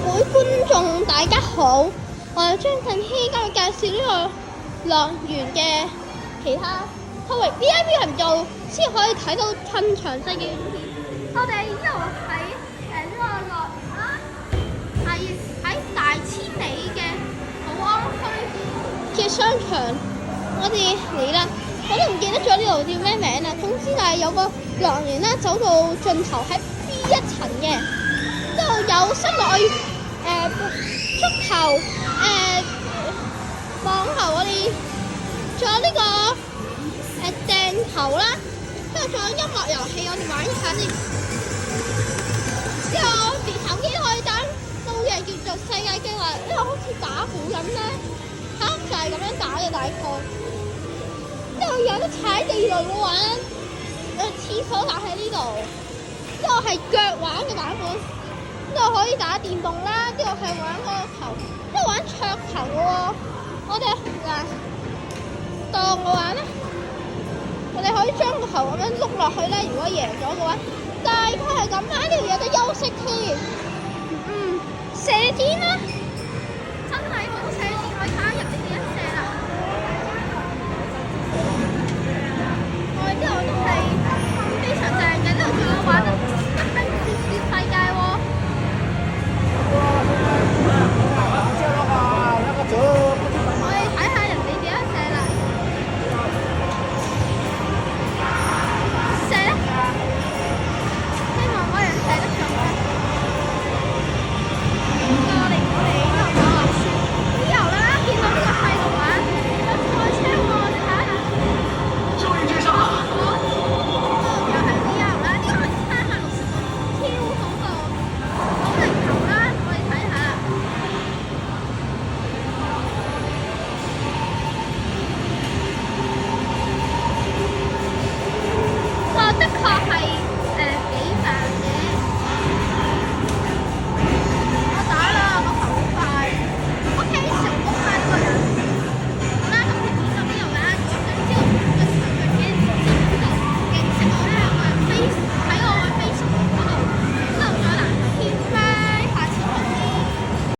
各位觀眾大家好，我係張振希，今日介紹呢個樂園嘅其他透過 VIP 頻道先可以睇到更詳細嘅影片。我哋呢度喺呢個樂園啦，係喺大千里嘅寶安區嘅商場，我哋嚟啦。我都唔記得咗呢度叫咩名啦。總之就係有個樂園啦，走到盡頭喺 B 一層嘅，之後有室內足球、網球，我哋仲有呢個掟球啦，之後仲有音樂遊戲，我哋玩一下先。之後手機可以打到嘅叫做世界計劃，呢個好似打鼓咁咧，就係咁樣打嘅大概。之後有得踩地雷嘅玩，廁所打喺呢度。之後係腳玩嘅版本，之後可以打電動啦。之後係玩個球，即係玩桌球嘅喎。我哋當我玩啦，我哋可以將個球咁樣碌落去咧。如果贏咗嘅話，大概係咁啦。呢度有得休息添。